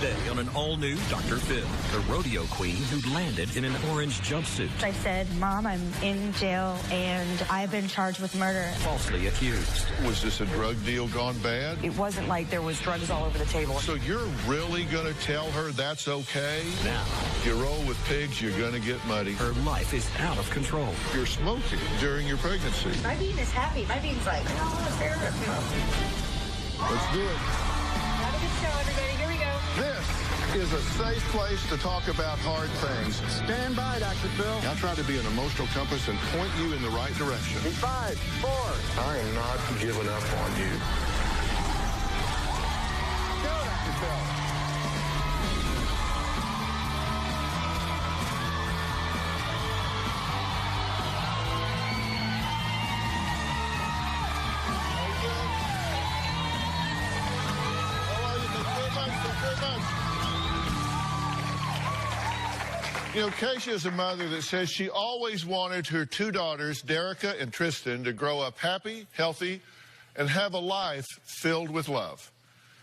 Today on an all-new Dr. Phil, the rodeo queen who landed in an orange jumpsuit. I said, Mom, I'm in jail and I've been charged with murder. Falsely accused. Was this a drug deal gone bad? It wasn't like there was drugs all over the table. So you're really going to tell her that's okay? Now, If you roll with pigs, you're going to get muddy. her life is out of control. You're smoking during your pregnancy. My bean is happy. My bean's like, Let's do it. have a good show, everybody. Here we go. This is a safe place to talk about hard things. Stand by, Dr. Phil. I'll try to be an emotional compass and point you in the right direction. 5, 4. I am not giving up on you. Go, Dr. Phil. You know, Keisha is a mother that says she always wanted her 2 daughters, Derica and Tristan, to grow up happy, healthy, and have a life filled with love.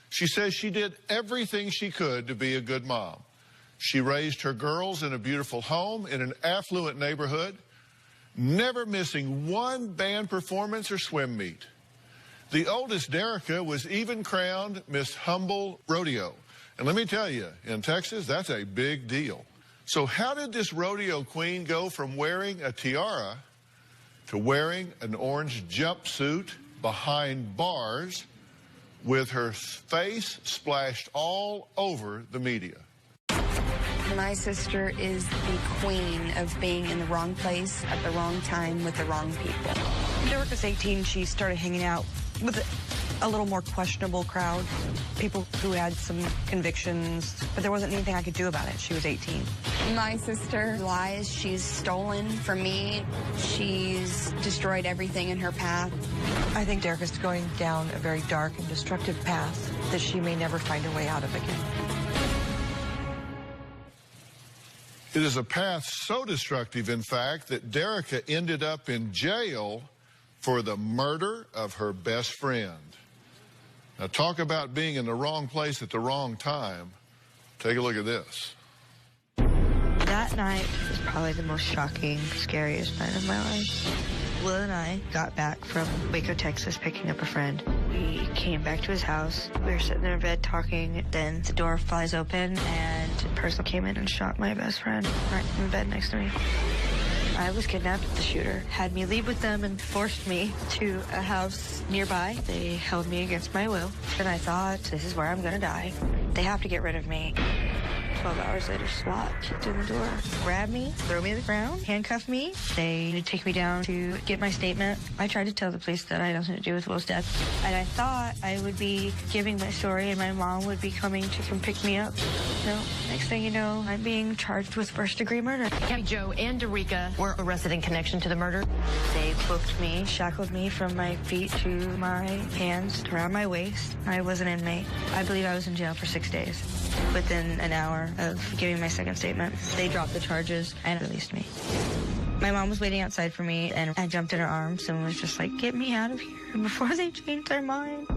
She says she did everything she could to be a good mom. She raised her girls in a beautiful home in an affluent neighborhood, never missing one band performance or swim meet. The oldest, Derica, was even crowned Miss Humble Rodeo. And let me tell you, in Texas, that's a big deal. So how did this rodeo queen go from wearing a tiara to wearing an orange jumpsuit behind bars with her face splashed all over the media? My sister is the queen of being in the wrong place at the wrong time with the wrong people. When Derek was 18, she started hanging out with a little more questionable crowd, people who had some convictions, but there wasn't anything I could do about it. She was 18. My sister lies. She's stolen from me. She's destroyed everything in her path. I think Derek is going down a very dark and destructive path that she may never find her way out of again. It is a path so destructive, in fact, that Derica ended up in jail for the murder of her best friend. Now, talk about being in the wrong place at the wrong time. Take a look at this. That night was probably the most shocking, scariest night of my life. Will and I got back from Waco, Texas, picking up a friend. We came back to his house. We were sitting there in bed talking. Then the door flies open, and a person came in and shot my best friend right in the bed next to me. I was kidnapped. The shooter had me leave with them and forced me to a house nearby. They held me against my will, and I thought, this is where I'm gonna die. They have to get rid of me. 12 hours later, SWAT kicked in the door, grabbed me, threw me to the ground, handcuffed me. They take me down to get my statement. I tried to tell the police that I had nothing to do with Will's death, and I thought I would be giving my story and my mom would be coming to come pick me up. No, next thing you know, I'm being charged with first-degree murder. Joe and Derica were arrested in connection to the murder. They booked me, shackled me from my feet to my hands, around my waist. I was an inmate. I believe I was in jail for 6 days. Within an hour of giving my second statement, they dropped the charges and released me. My mom was waiting outside for me, and I jumped in her arms and was just like, get me out of here before they change their mind.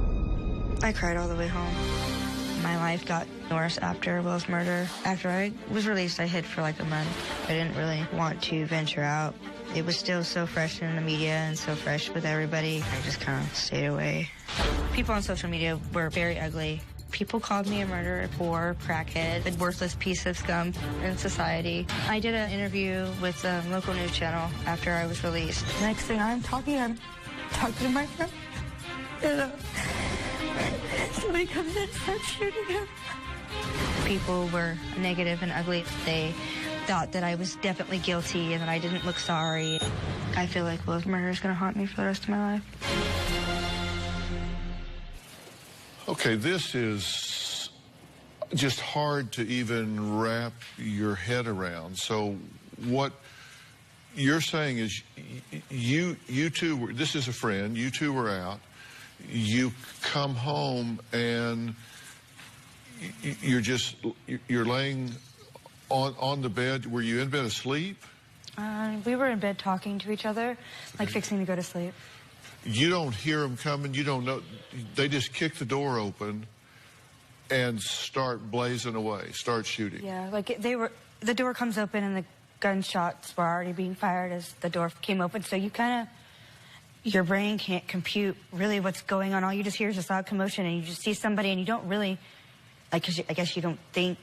I cried all the way home. My life got worse after Will's murder. After I was released, I hid for like a month. I didn't really want to venture out. It was still so fresh in the media and so fresh with everybody. I just kind of stayed away. People on social media were very ugly. People called me a murderer, poor, crackhead, a worthless piece of scum in society. I did an interview with a local news channel after I was released. Next thing I'm talking to my friend. And, somebody comes in and starts shooting him. People were negative and ugly. They thought that I was definitely guilty and that I didn't look sorry. I feel like Will's murder is going to haunt me for the rest of my life. Okay, this is just hard to even wrap your head around. So what you're saying is you two were, this is a friend, you two were out, you come home and you're laying on the bed. Were you in bed asleep? We were in bed talking to each other, like fixing to go to sleep. You don't hear them coming. You don't know. They just kick the door open. and start blazing away, start shooting. Yeah, like the door comes open and the gunshots were already being fired as the door came open. So you kind of, your brain can't compute really what's going on. All you just hear is this loud commotion, and you just see somebody, and you don't really, like, 'cause I guess you don't think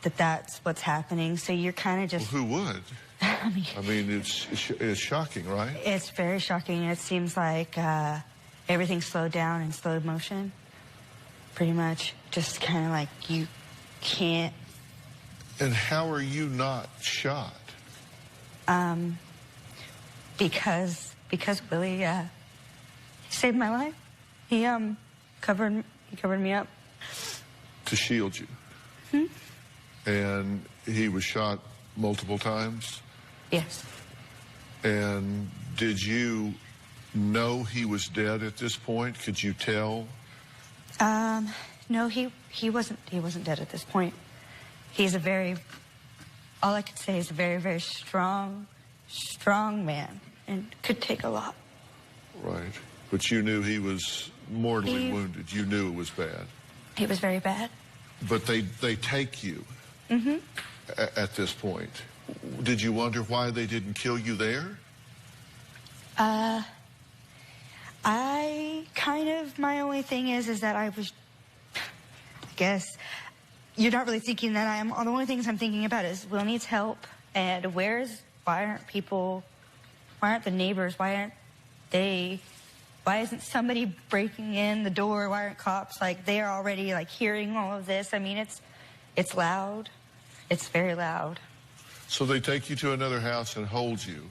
that that's what's happening. So you're kind of just. Well, who would? I mean, it's shocking, right? It's very shocking. It seems like everything slowed down in slow motion. Pretty much, just kind of like you can't. And how are you not shot? Because Willie saved my life. He covered me up To shield you. And he was shot multiple times? Yes. And did you know he was dead at this point? Could you tell? No, he wasn't dead at this point. He's all I could say is a very, very strong man, and could take a lot. Right. But you knew he was mortally wounded. You knew it was bad. He was very bad. But they take you at this point. Did you wonder why they didn't kill you there? My only thing is that I guess, you're not really thinking that the only things I'm thinking about is Will needs help, and why aren't the neighbors, why isn't somebody breaking in the door, why aren't cops, like, they're already, like, hearing all of this. I mean, it's loud, it's very loud. So they take you to another house and hold you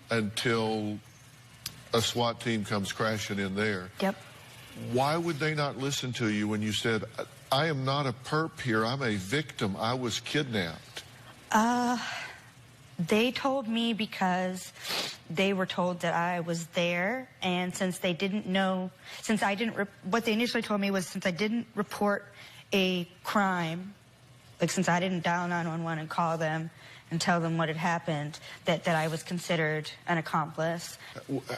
until a SWAT team comes crashing in there. Yep. Why would they not listen to you when you said, I am not a perp here, I'm a victim, I was kidnapped? They told me because they were told that I was there, and since they didn't know, what they initially told me was since I didn't report a crime, like since I didn't dial 911 and call them and tell them what had happened, that I was considered an accomplice.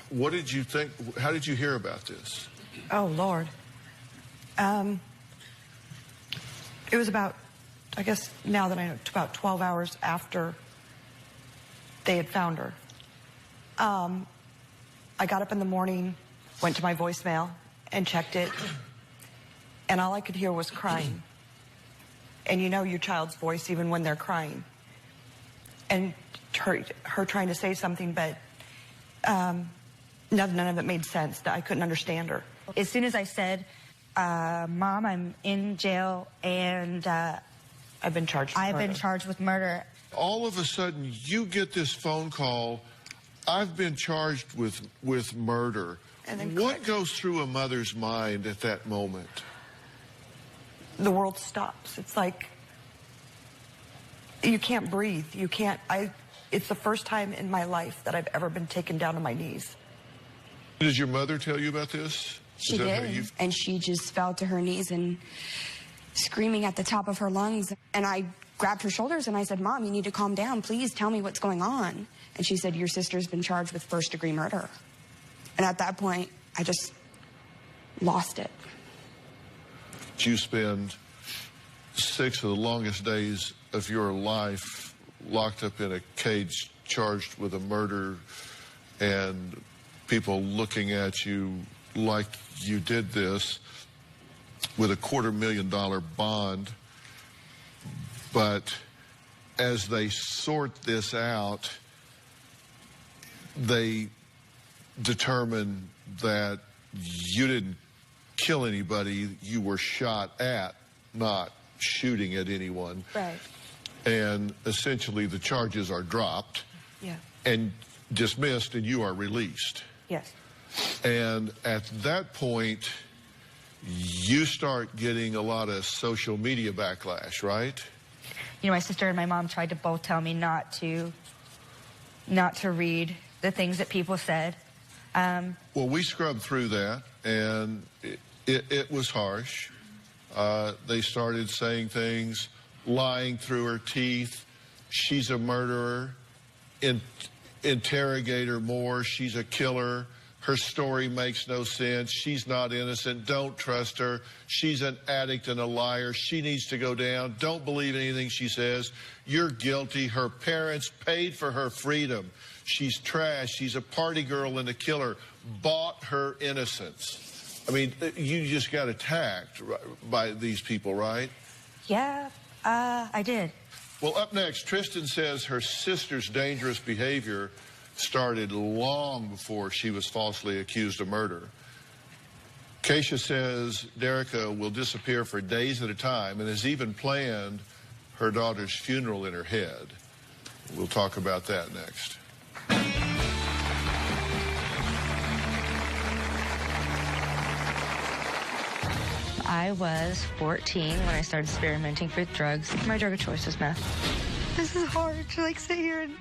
What did you think? How did you hear about this? Oh, Lord. It was about, I guess now that I know, about 12 hours after they had found her. I got up in the morning, went to my voicemail and checked it, and all I could hear was crying. And you know your child's voice even when they're crying. And her trying to say something, but none of it made sense. I couldn't understand her. As soon as I said, Mom, I'm in jail, and I've been charged with murder. All of a sudden, you get this phone call, I've been charged with murder. And then what goes through a mother's mind at that moment? The world stops. It's like you can't breathe. It's the first time in my life that I've ever been taken down to my knees. Did your mother tell you about this? She did, and she just fell to her knees and screaming at the top of her lungs. And I grabbed her shoulders and I said, Mom, you need to calm down. Please tell me what's going on. And she said, your sister's been charged with first-degree murder. And at that point, I just lost it. You spend 6 of the longest days of your life locked up in a cage charged with a murder, and people looking at you like you did this with a $250,000 bond. But as they sort this out, they determine that you didn't kill anybody, you were shot at, not shooting at anyone. Right. And essentially the charges are dropped and dismissed, and you are released. Yes. And at that point, you start getting a lot of social media backlash, right? You know, my sister and my mom tried to both tell me not to read the things that people said. Well, we scrubbed through that, and it was harsh. They started saying things, lying through her teeth. She's a murderer. Interrogate her more. She's a killer. Her story makes no sense. She's not innocent. Don't trust her. She's an addict and a liar. She needs to go down. Don't believe anything she says. You're guilty. Her parents paid for her freedom. She's trash. She's a party girl and a killer. Bought her innocence. I mean, you just got attacked by these people, right? Yeah, I did. Well, up next, Tristan says her sister's dangerous behavior started long before she was falsely accused of murder. Keisha says Derica will disappear for days at a time and has even planned her daughter's funeral in her head. We'll talk about that next. I was 14 when I started experimenting with drugs. My drug of choice was meth. This is hard to sit here and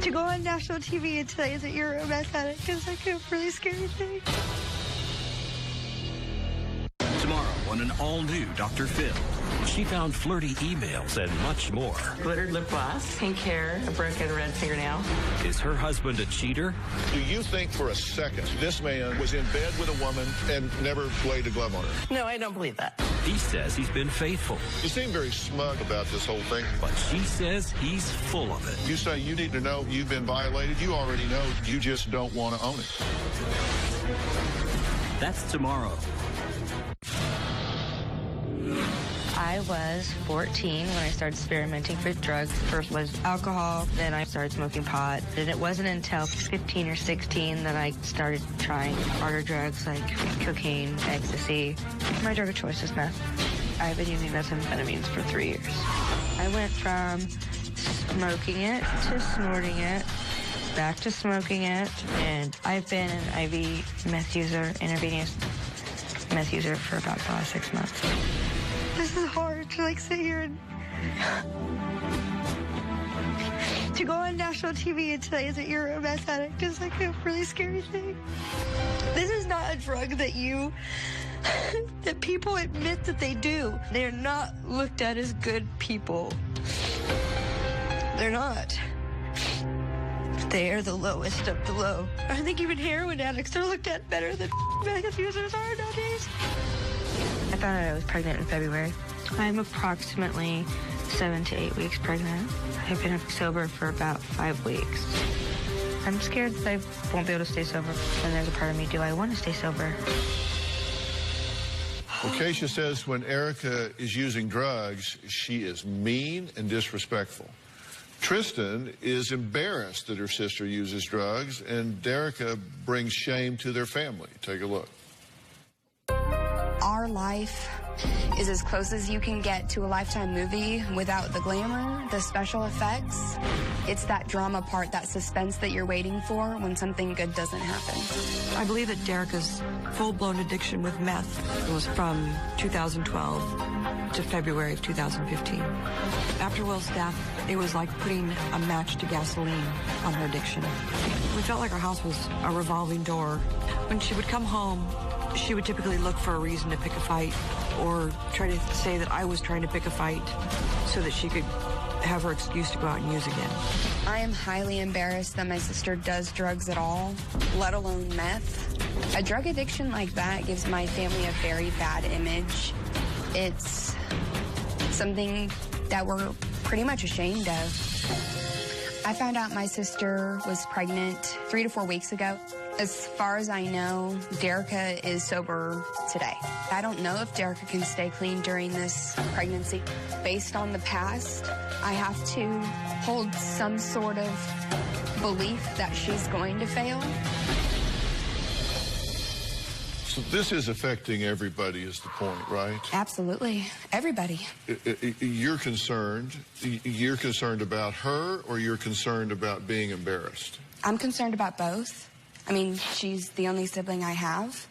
to go on national TV and say that you're a meth addict is a really scary thing. Tomorrow on an all-new Dr. Phil. She found flirty emails and much more. Glittered lip gloss, pink hair, a broken red fingernail. Is her husband a cheater? Do you think for a second this man was in bed with a woman and never laid a glove on her? No, I don't believe that. He says he's been faithful, You seem very smug about this whole thing. but she says he's full of it. You say you need to know you've been violated. You already know. You just don't want to own it. That's tomorrow. I was 14 when I started experimenting with drugs. First was alcohol, then I started smoking pot. And it wasn't until 15 or 16 that I started trying harder drugs like cocaine, ecstasy. My drug of choice is meth. I've been using methamphetamines for 3 years. I went from smoking it to snorting it, back to smoking it, and I've been an IV meth user, intravenous meth user for about the last 6 months. This is hard to sit here and to go on national TV and say that you're a meth addict is a really scary thing. This is not a drug that that people admit that they do. They're not looked at as good people. They're not. They are the lowest of the low. I think even heroin addicts are looked at better than meth users are nowadays. I found out I was pregnant in February. I'm approximately 7 to 8 weeks pregnant. I've been sober for about 5 weeks. I'm scared that I won't be able to stay sober. And there's a part of me, do I want to stay sober? Well, Keisha says when Erica is using drugs, she is mean and disrespectful. Tristan is embarrassed that her sister uses drugs, and Derica brings shame to their family. Take a look. Our life is as close as you can get to a Lifetime movie without the glamour, the special effects. It's that drama part, that suspense that you're waiting for when something good doesn't happen. I believe that Derica's full-blown addiction with meth was from 2012 to February of 2015. After Will's death, it was like putting a match to gasoline on her addiction. We felt like our house was a revolving door. When she would come home, she would typically look for a reason to pick a fight or try to say that I was trying to pick a fight so that she could have her excuse to go out and use again. I am highly embarrassed that my sister does drugs at all, let alone meth. A drug addiction like that gives my family a very bad image. It's something that we're pretty much ashamed of. I found out my sister was pregnant 3 to 4 weeks ago. As far as I know, Derica is sober today. I don't know if Derica can stay clean during this pregnancy. Based on the past, I have to hold some sort of belief that she's going to fail. So this is affecting everybody is the point, right? Absolutely. Everybody. You're concerned. You're concerned about her, or you're concerned about being embarrassed? I'm concerned about both. I mean, she's the only sibling I have.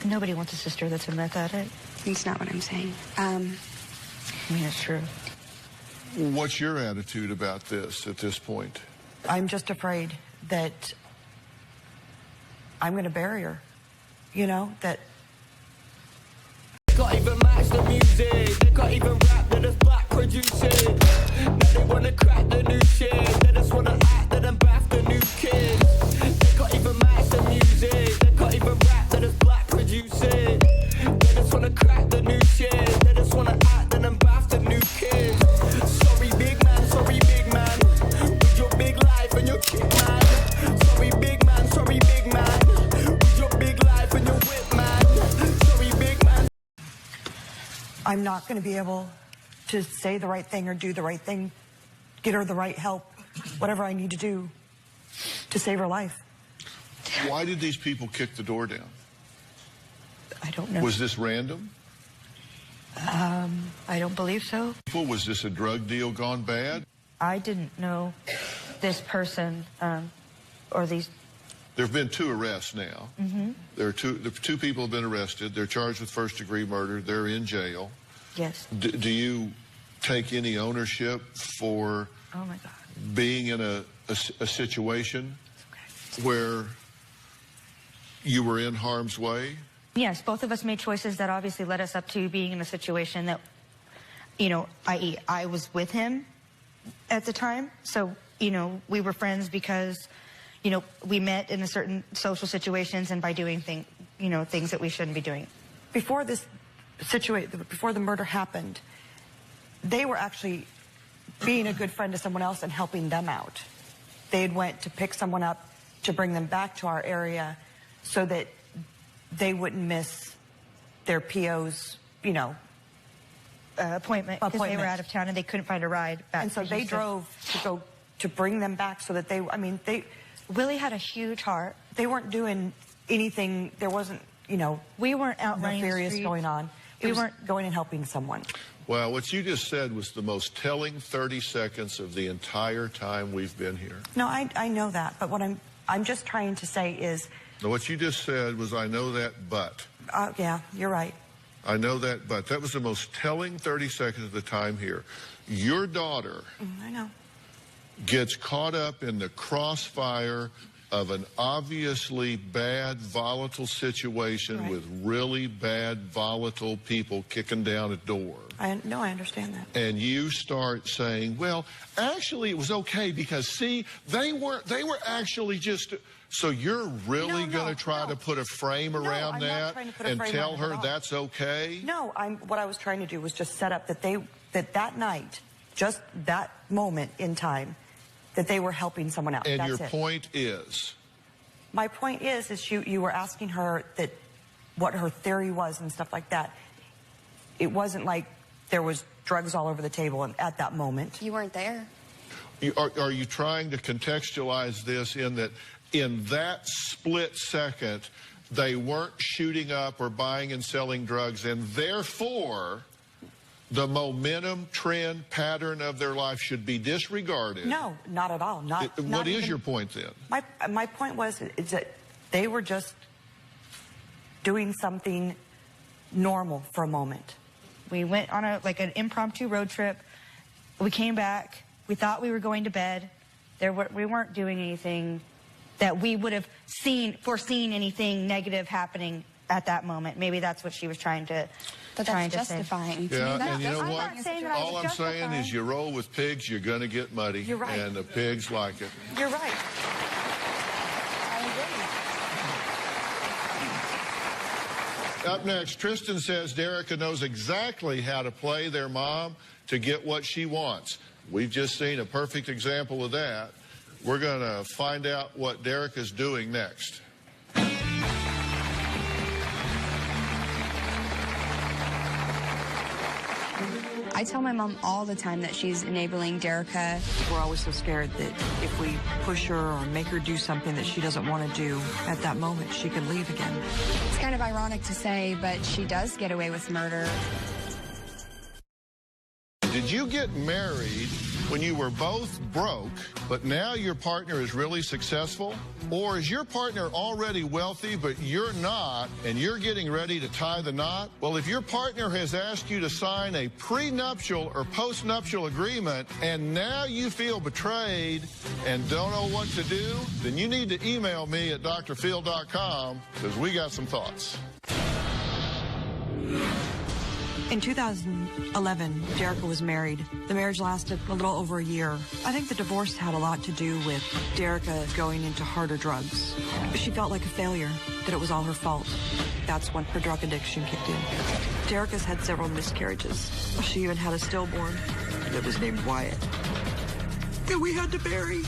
Nobody wants a sister that's a meth addict. It's not what I'm saying. I mean, it's true. What's your attitude about this at this point? I'm just afraid that I'm going to bury her. You know, that... Can't even match the music. They can't even rap, they're just back producing. Now they wanna crack the new shit. They just wanna act, then bath the new I'm not going to be able to say the right thing or do the right thing, get her the right help, whatever I need to do to save her life. Why did these people kick the door down? I don't know. Was this random? I don't believe so. Was this a drug deal gone bad? I didn't know this person or these. There have been 2 arrests now. Mm-hmm. The 2 people have been arrested. They're charged with first-degree murder. They're in jail. Yes. Do you take any ownership for Oh my God. being in a situation where you were in harm's way? Yes, both of us made choices that obviously led us up to being in a situation that, you know, i.e. I was with him at the time. So, you know, we were friends because, you know, we met in a certain social situations and by doing things that we shouldn't be doing. Before this situation, before the murder happened, they were actually being a good friend to someone else and helping them out. They had went to pick someone up to bring them back to our area so that they wouldn't miss their PO's, you know, appointment because they were out of town and they couldn't find a ride back. And so they drove to bring them back so that Willie had a huge heart. They weren't doing anything. There wasn't, you know, we weren't out nefarious going on. We weren't going and helping someone. Well, what you just said was the most telling 30 seconds of the entire time we've been here. No, I know that, but what I'm just trying to say is. Now, what you just said was, I know that, but. Yeah, you're right. I know that, but. That was the most telling 30 seconds of the time here. Your daughter I know. gets caught up in the crossfire of an obviously bad, volatile situation with really bad, volatile people kicking down a door. I understand that. And you start saying, well, actually it was okay because, see, they were actually just... So you're really going to try to put a frame around that and tell her that's okay? No, what I was trying to do was just set up that night, just that moment in time, that they were helping someone else. And your point is? My point is you were asking her what her theory was and stuff like that. It wasn't like there was drugs all over the table at that moment. You weren't there. Are you trying to contextualize this in that split second, they weren't shooting up or buying and selling drugs, and therefore the momentum, trend, pattern of their life should be disregarded? No, not at all. What is your point then? My point was that they were just doing something normal for a moment. We went on an impromptu road trip. We came back. We thought we were going to bed. We weren't doing anything that we would have foreseen anything negative happening at that moment. Maybe that's what she was trying to. But that's justifying. Yeah, and you know what? All I'm saying is you roll with pigs, you're going to get muddy. You're right. And the pigs like it. You're right. Up next, Tristan says Derica knows exactly how to play their mom to get what she wants. We've just seen a perfect example of that. We're going to find out what Derica's doing next. I tell my mom all the time that she's enabling Derica. We're always so scared that if we push her or make her do something that she doesn't want to do, at that moment she could leave again. It's kind of ironic to say, but she does get away with murder. Did you get married when you were both broke, but now your partner is really successful? Or is your partner already wealthy, but you're not, and you're getting ready to tie the knot? Well, if your partner has asked you to sign a prenuptial or postnuptial agreement, and now you feel betrayed and don't know what to do, then you need to email me at dr.phil.com, because we got some thoughts. In 2011, Derica was married. The marriage lasted a little over a year. I think the divorce had a lot to do with Derica going into harder drugs. She felt like a failure, that it was all her fault. That's when her drug addiction kicked in. Derica's had several miscarriages. She even had a stillborn that was named Wyatt that we had to bury.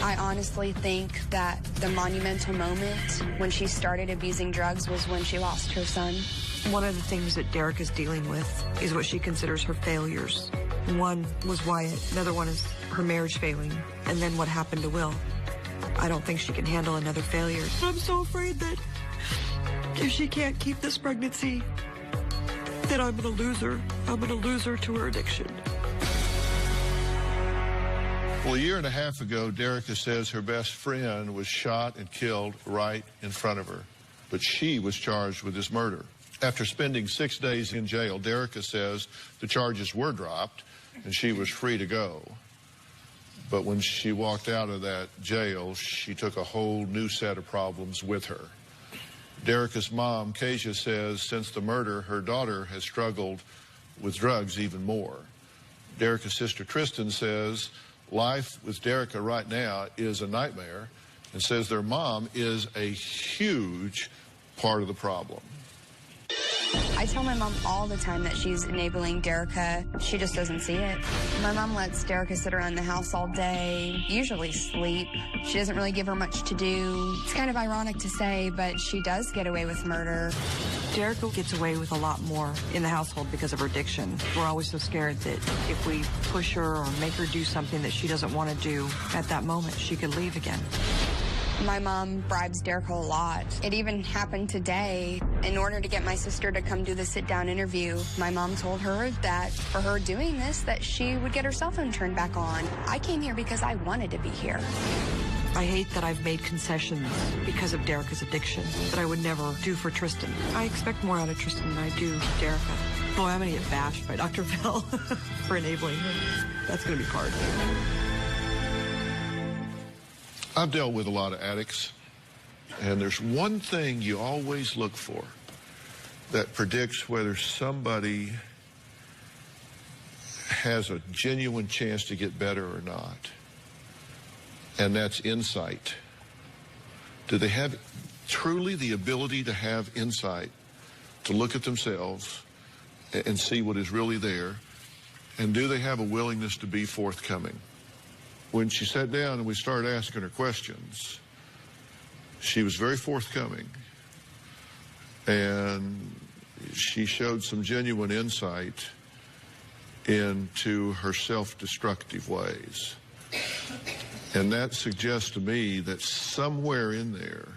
I honestly think that the monumental moment when she started abusing drugs was when she lost her son. One of the things that Derek is dealing with is what she considers her failures. One was Wyatt, another one is her marriage failing, and then what happened to Will. I don't think she can handle another failure. I'm so afraid that if she can't keep this pregnancy, that I'm gonna lose her. I'm gonna lose her to her addiction. Well, a year and a half ago, Derica says her best friend was shot and killed right in front of her, but she was charged with this murder. After spending 6 days in jail, Derica says the charges were dropped and she was free to go. But when she walked out of that jail, she took a whole new set of problems with her. Derica's mom, Kasia, says since the murder, her daughter has struggled with drugs even more. Derica's sister, Tristan, says life with Derica right now is a nightmare and says their mom is a huge part of the problem. I tell my mom all the time that she's enabling Derica. She just doesn't see it. My mom lets Derica sit around the house all day, usually sleep. She doesn't really give her much to do. It's kind of ironic to say, but she does get away with murder. Derica gets away with a lot more in the household because of her addiction. We're always so scared that if we push her or make her do something that she doesn't want to do, at that moment she could leave again. My mom bribes Derica a lot. It even happened today. In order to get my sister to come do the sit-down interview, my mom told her that for her doing this, that she would get her cell phone turned back on. I came here because I wanted to be here. I hate that I've made concessions because of Derica's addiction that I would never do for Tristan. I expect more out of Tristan than I do Derica. Boy, I'm gonna get bashed by Dr. Phil for enabling her. That's gonna be hard. I've dealt with a lot of addicts, and there's one thing you always look for that predicts whether somebody has a genuine chance to get better or not, and that's insight. Do they have truly the ability to have insight, to look at themselves and see what is really there, and do they have a willingness to be forthcoming? When she sat down and we started asking her questions, she was very forthcoming, and she showed some genuine insight into her self-destructive ways. And that suggests to me that somewhere in there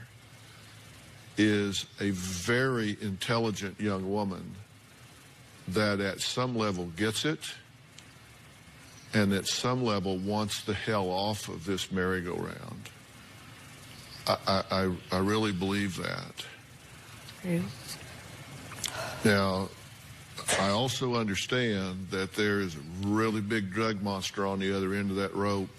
is a very intelligent young woman that at some level gets it, and at some level wants the hell off of this merry-go-round. I really believe that. Yeah. Now, I also understand that there is a really big drug monster on the other end of that rope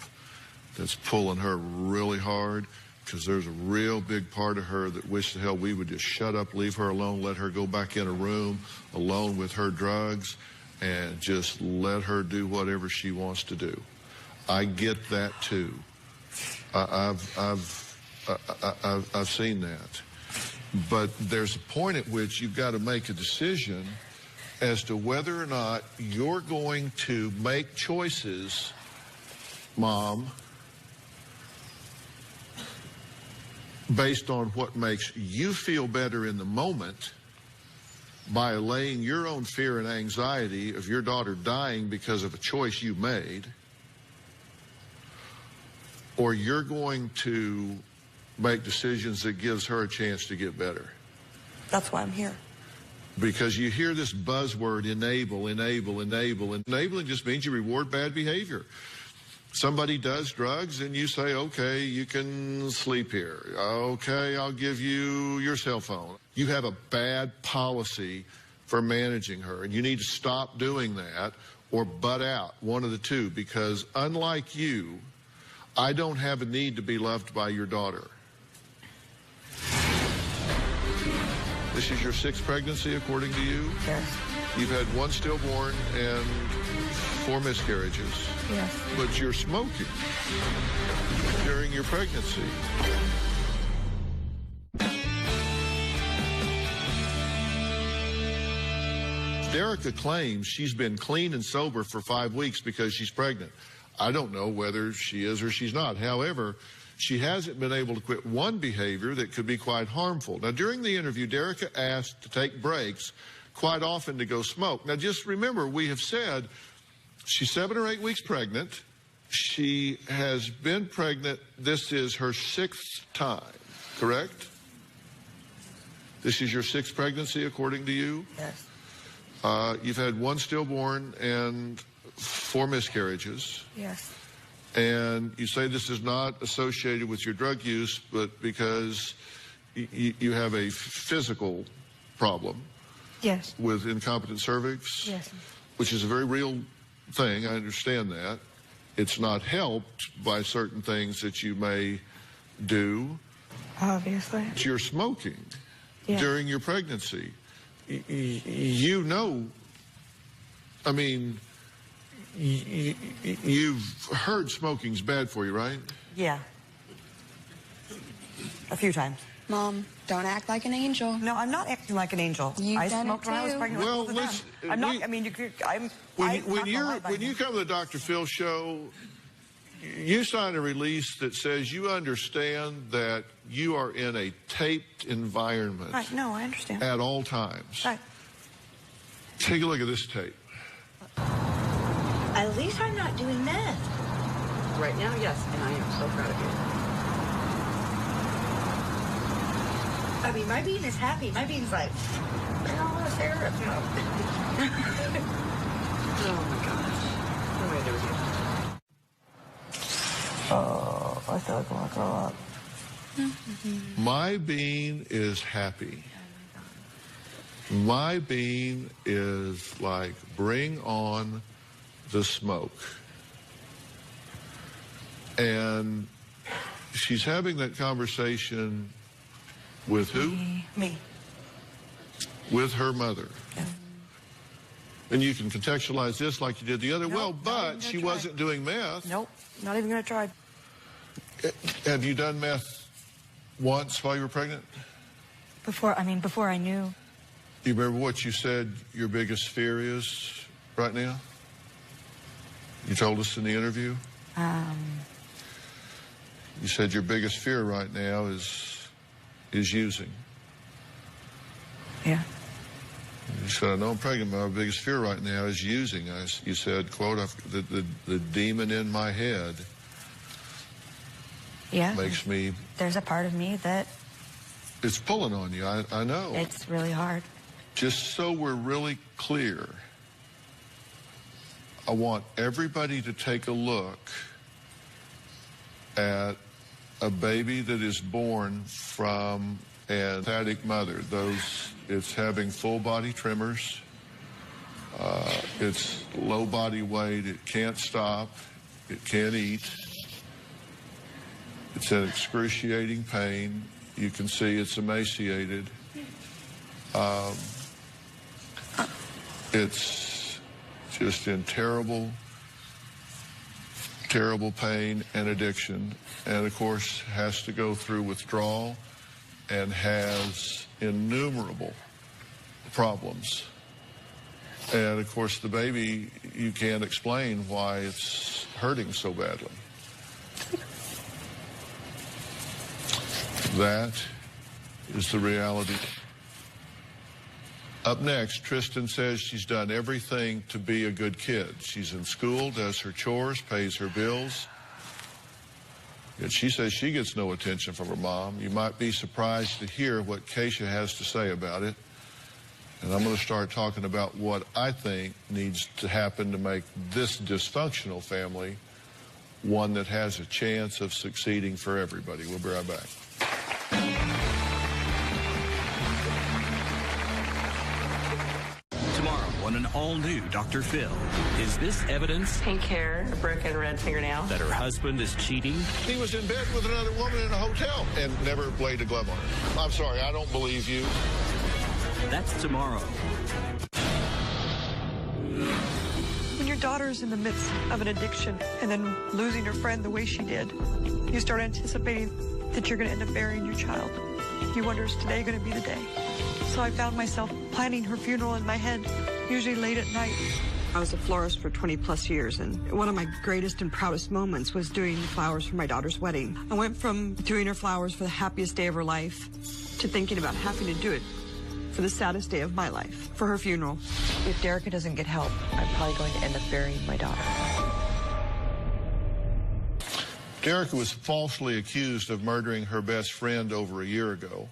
that's pulling her really hard, because there's a real big part of her that wishes the hell we would just shut up, leave her alone, let her go back in a room alone with her drugs, and just let her do whatever she wants to do. I get that too. I've seen that. But there's a point at which you've got to make a decision as to whether or not you're going to make choices, Mom, based on what makes you feel better in the moment, by allaying your own fear and anxiety of your daughter dying because of a choice you made, or you're going to make decisions that gives her a chance to get better. That's why I'm here. Because you hear this buzzword, enable, enable, enable. Enabling just means you reward bad behavior. Somebody does drugs and you say, okay, you can sleep here. Okay, I'll give you your cell phone. You have a bad policy for managing her, and you need to stop doing that or butt out, one of the two, because unlike you, I don't have a need to be loved by your daughter. This is your 6th pregnancy, according to you? Yes. You've had 1 stillborn and 4 miscarriages. Yes. But you're smoking during your pregnancy. Derica claims she's been clean and sober for 5 weeks because she's pregnant. I don't know whether she is or she's not. However, she hasn't been able to quit one behavior that could be quite harmful. Now, during the interview, Derica asked to take breaks quite often to go smoke. Now, just remember, we have said she's 7 or 8 weeks pregnant. She has been pregnant. This is her 6th time, correct? This is your 6th pregnancy, according to you? Yes. You've had 1 stillborn and 4 miscarriages. Yes. And you say this is not associated with your drug use, but because you have a physical problem. Yes. With incompetent cervix. Yes. Which is a very real thing. I understand that. It's not helped by certain things that you may do. Obviously. You're smoking during your pregnancy. You know, I mean, you've heard smoking's bad for you, right? Yeah. A few times. Mom, don't act like an angel. No, I'm not acting like an angel. You've done smoked it when I was too. pregnant Well, with both of them. I'm not. I mean, when you come to the Dr. Phil show, you sign a release that says you understand that you are in a taped environment. Right. No, I understand. At all times. Right. Take a look at this tape. At least I'm not doing meth. Right now, yes, and I am so proud of you. I mean, my bean is happy. My bean's like, I don't want to stare at you. Oh my gosh. What am I doing here? Oh, I feel like I want to grow up. My bean is happy. My bean is like, bring on the smoke. And she's having that conversation with who? Me. With her mother. Yeah. And you can contextualize this like you did the other. Nope, well, but she wasn't doing meth. Nope, not even going to try. Have you done meth once while you were pregnant? Before I knew. You remember what you said your biggest fear is right now? You told us in the interview? You said your biggest fear right now is using. Yeah. You said, I know I'm pregnant, but my biggest fear right now is using. You said, quote, the demon in my head makes me... There's a part of me that... It's pulling on you, I know. It's really hard. Just so we're really clear, I want everybody to take a look at a baby that is born from an emphatic mother. It's having full body tremors. It's low body weight. It can't stop. It can't eat. It's in excruciating pain. You can see it's emaciated. It's just in terrible, terrible pain and addiction. And, of course, has to go through withdrawal and has innumerable problems. And, of course, the baby, you can't explain why it's hurting so badly. That is the reality. Up next, Tristan says she's done everything to be a good kid. She's in school, does her chores, pays her bills. Yet she says she gets no attention from her mom. You might be surprised to hear what Keisha has to say about it. And I'm going to start talking about what I think needs to happen to make this dysfunctional family one that has a chance of succeeding for everybody. We'll be right back. Tomorrow on an all-new Dr. Phil. Is this evidence Pink hair, a broken red fingernail. that her husband is cheating? He was in bed with another woman in a hotel and never laid a glove on her. I'm sorry, I don't believe you. That's tomorrow. When your daughter's in the midst of an addiction and then losing her friend the way she did, you start anticipating that you're going to end up burying your child. You wonder, is today going to be the day? So I found myself planning her funeral in my head, usually late at night. I was a florist for 20 plus years, and one of my greatest and proudest moments was doing the flowers for my daughter's wedding. I went from doing her flowers for the happiest day of her life to thinking about having to do it for the saddest day of my life, for her funeral. If Derica doesn't get help, I'm probably going to end up burying my daughter. Derica was falsely accused of murdering her best friend over a year ago.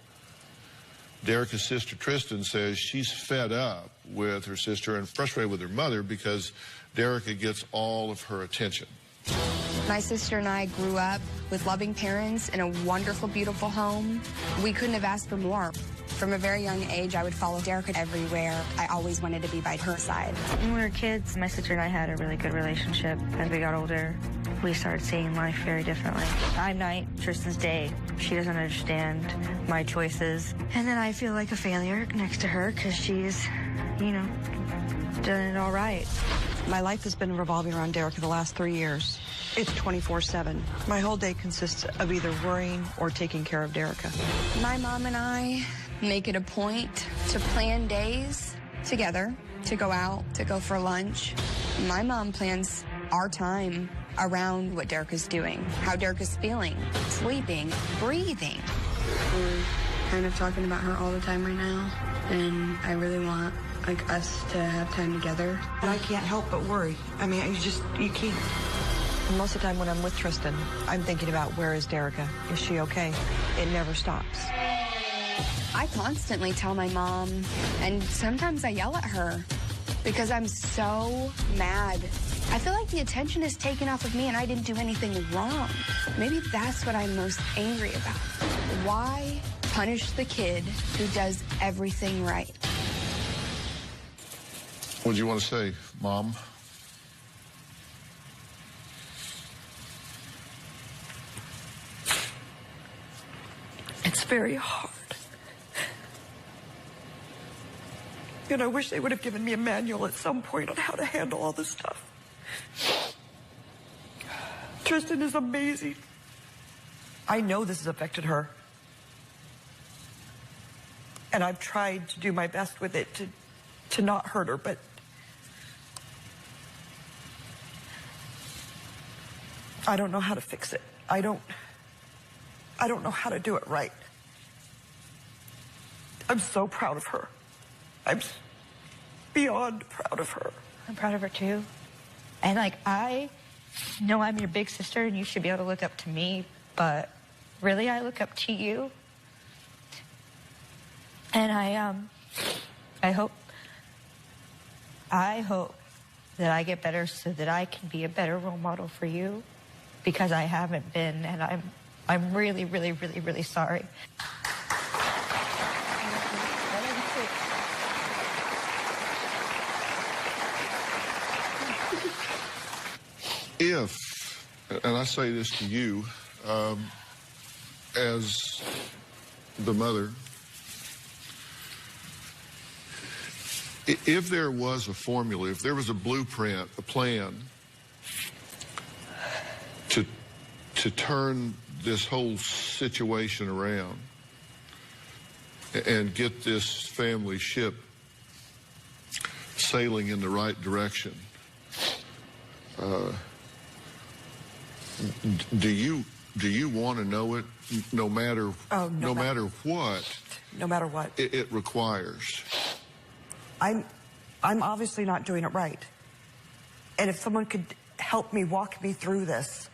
Derica's sister Tristan says she's fed up with her sister and frustrated with her mother because Derica gets all of her attention. My sister and I grew up with loving parents in a wonderful, beautiful home. We couldn't have asked for more. From a very young age, I would follow Derica everywhere. I always wanted to be by her side. When we were kids, my sister and I had a really good relationship. As we got older, we started seeing life very differently. I'm night, Tristan's day. She doesn't understand my choices. And then I feel like a failure next to her because she's, you know, done it all right. My life has been revolving around Derica the last 3 years. It's 24/7. My whole day consists of either worrying or taking care of Derica. My mom and I make it a point to plan days together, to go out, to go for lunch. My mom plans our time around what Derica's doing, how Derica's feeling, sleeping, breathing. We're kind of talking about her all the time right now, and I really want us to have time together. And I can't help but worry. I mean, you can't. Most of the time when I'm with Tristan, I'm thinking about where is Derica? Is she okay? It never stops. I constantly tell my mom, and sometimes I yell at her because I'm so mad. I feel like the attention is taken off of me and I didn't do anything wrong. Maybe that's what I'm most angry about. Why punish the kid who does everything right? What do you want to say, Mom? It's very hard. And I wish they would have given me a manual at some point on how to handle all this stuff. Tristan is amazing. I know this has affected her. And I've tried to do my best with it to not hurt her, but I don't know how to fix it. I don't know how to do it right. I'm so proud of her. I'm beyond proud of her. I'm proud of her too. And like, I know I'm your big sister and you should be able to look up to me, but really I look up to you. And I hope that I get better so that I can be a better role model for you, because I haven't been, and I'm really, really, really, really sorry. If, and I say this to you, as the mother, if there was a formula, if there was a blueprint, a plan to turn this whole situation around and get this family ship sailing in the right direction, do you want to know it no matter what? No matter what. It requires. I'm obviously not doing it right. And if someone could help me, walk me through this.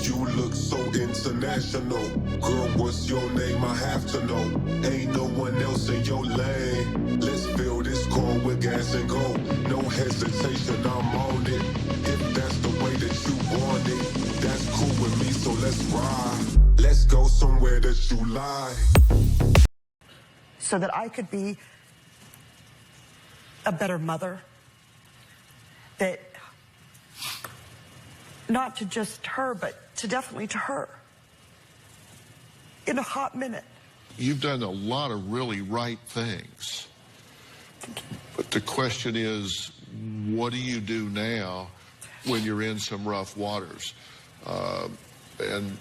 You look so international. Girl, what's your name? I have to know. Ain't no one else in your lane. Let's fill this car with gas and go. No hesitation, I'm on it. If that's the way that you want it, that's cool with me, so let's ride. Let's go somewhere that you lie. So that I could be a better mother. That, not to just her, but to definitely to her. In a hot minute. You've done a lot of really right things. But the question is, what do you do now when you're in some rough waters? And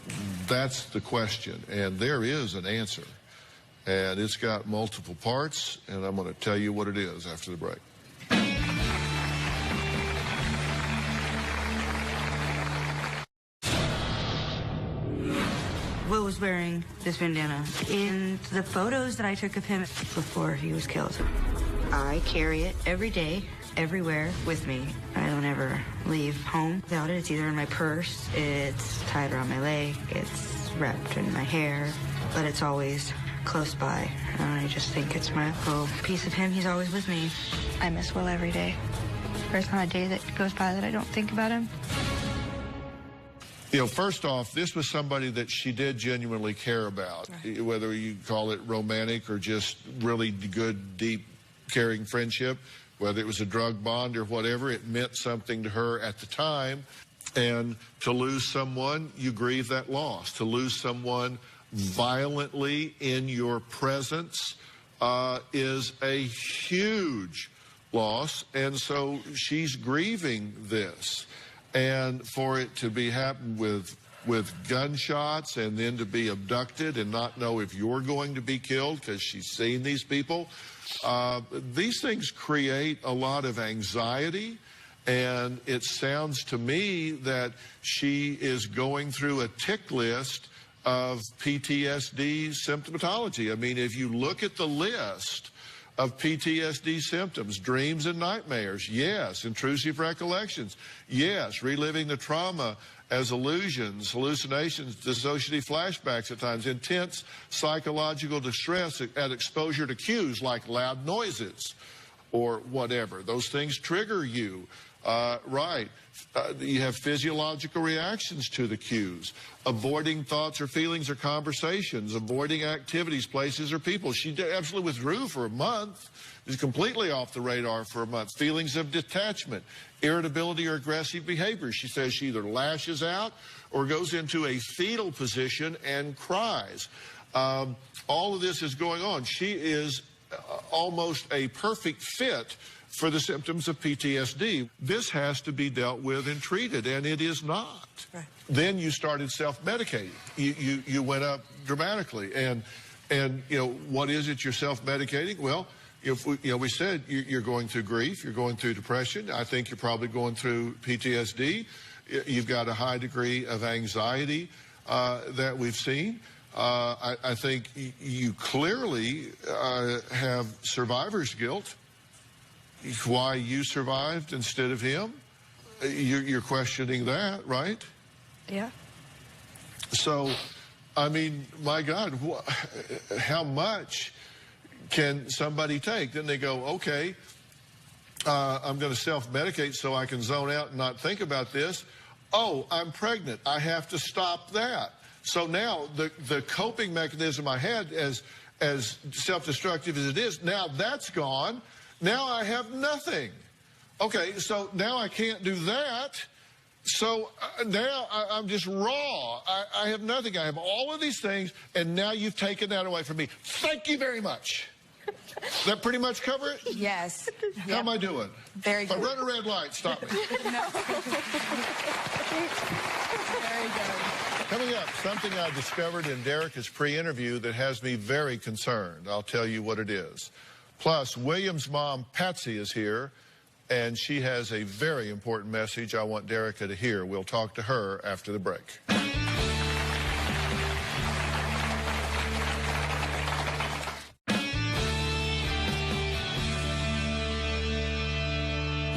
that's the question, and there is an answer. And it's got multiple parts, and I'm going to tell you what it is after the break. Will was wearing this bandana in the photos that I took of him before he was killed. I carry it every day, everywhere with me. I don't ever leave home without it. It's either in my purse, it's tied around my leg, it's wrapped in my hair, but it's always close by. I just think it's my little piece of him. He's always with me. I miss Will every day. There's not a day that goes by that I don't think about him. You know, first off, this was somebody that she did genuinely care about, right. Whether you call it romantic or just really good, deep, caring friendship, whether it was a drug bond or whatever, it meant something to her at the time. And to lose someone, you grieve that loss. To lose someone violently in your presence is a huge loss. And so she's grieving this. And for it to be happened with gunshots and then to be abducted and not know if you're going to be killed because she's seen these people, these things create a lot of anxiety. And it sounds to me that she is going through a tick list of PTSD symptomatology. I mean, if you look at the list of PTSD symptoms, dreams and nightmares, yes. Intrusive recollections, yes. Reliving the trauma as illusions, hallucinations, dissociative flashbacks at times, intense psychological distress at exposure to cues like loud noises or whatever. Those things trigger you, right. You have physiological reactions to the cues, avoiding thoughts or feelings or conversations, avoiding activities, places, or people. She absolutely withdrew for a month, is completely off the radar for a month. Feelings of detachment, irritability, or aggressive behavior. She says she either lashes out or goes into a fetal position and cries. All of this is going on. She is almost a perfect fit for the symptoms of PTSD. This has to be dealt with and treated, and it is not. Right. Then you started self-medicating. You went up dramatically, and you know, what is it you're self-medicating? Well, we said you're going through grief, you're going through depression. I think you're probably going through PTSD. You've got a high degree of anxiety that we've seen. I think you clearly have survivor's guilt. Why you survived instead of him? You're questioning that, right? Yeah. So, I mean, my God, how much can somebody take? Then they go, okay, I'm going to self-medicate so I can zone out and not think about this. Oh, I'm pregnant. I have to stop that. So now the coping mechanism I had, as self-destructive as it is, now that's gone. Now I have nothing. Okay, so now I can't do that. So now I'm just raw. I have nothing. I have all of these things, and now you've taken that away from me. Thank you very much. Does that pretty much cover it? Yes. How am I doing? Very good. If I run a red light, stop me. No. Very good. Coming up, something I discovered in Derica's pre-interview that has me very concerned. I'll tell you what it is. Plus, William's mom, Patsy, is here, and she has a very important message I want Derica to hear. We'll talk to her after the break.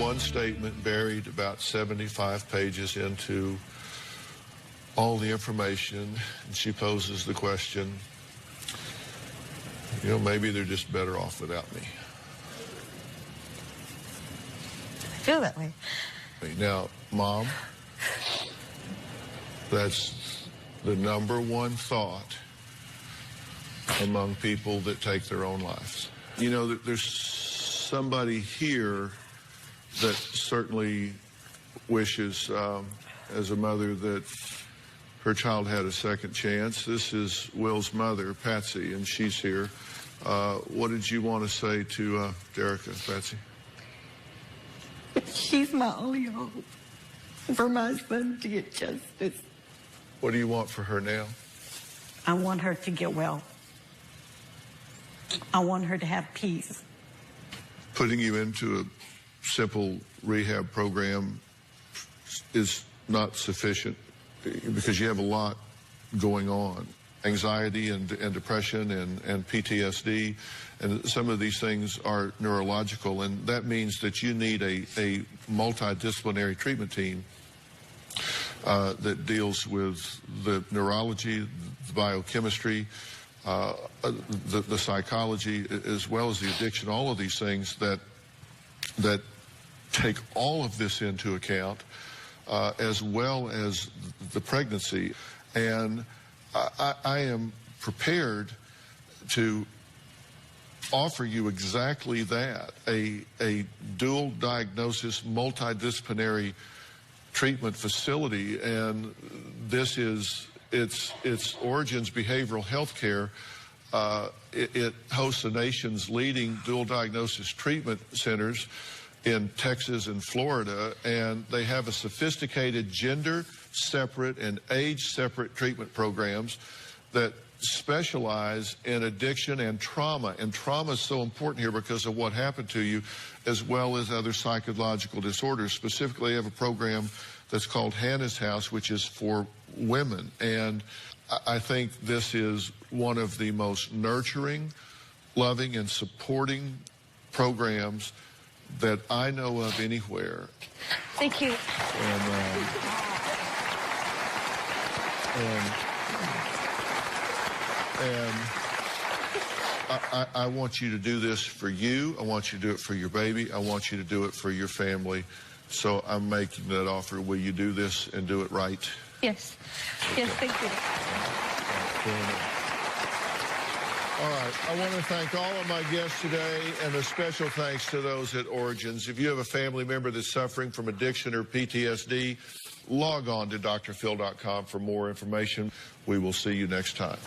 One statement buried about 75 pages into all the information, and she poses the question, you know, maybe they're just better off without me. I feel that way. Now, Mom, that's the #1 thought among people that take their own lives. You know, there's somebody here that certainly wishes, as a mother, that her child had a second chance. This is Will's mother, Patsy, and she's here. What did you want to say to Derica, Patsy? She's my only hope for my son to get justice. What do you want for her now? I want her to get well. I want her to have peace. Putting you into a simple rehab program is not sufficient because you have a lot going on. Anxiety and depression and PTSD, and some of these things are neurological, and that means that you need a multidisciplinary treatment team that deals with the neurology, the biochemistry, the psychology, as well as the addiction, all of these things that take all of this into account, as well as the pregnancy. And I am prepared to offer you exactly that, a dual diagnosis, multidisciplinary treatment facility. And this is its origins behavioral health care. It hosts the nation's leading dual diagnosis treatment centers in Texas and Florida, and they have a sophisticated gender-separate and age-separate treatment programs that specialize in addiction and trauma. And trauma is so important here because of what happened to you, as well as other psychological disorders. Specifically, they have a program that's called Hannah's House, which is for women. And I think this is one of the most nurturing, loving, and supporting programs that I know of anywhere. Thank you. And I want you to do this for you. I want you to do it for your baby. I want you to do it for your family. So I'm making that offer. Will you do this and do it right? Yes. Yes, thank you. All right, I want to thank all of my guests today, and a special thanks to those at Origins. If you have a family member that's suffering from addiction or PTSD, log on to drphil.com for more information. We will see you next time.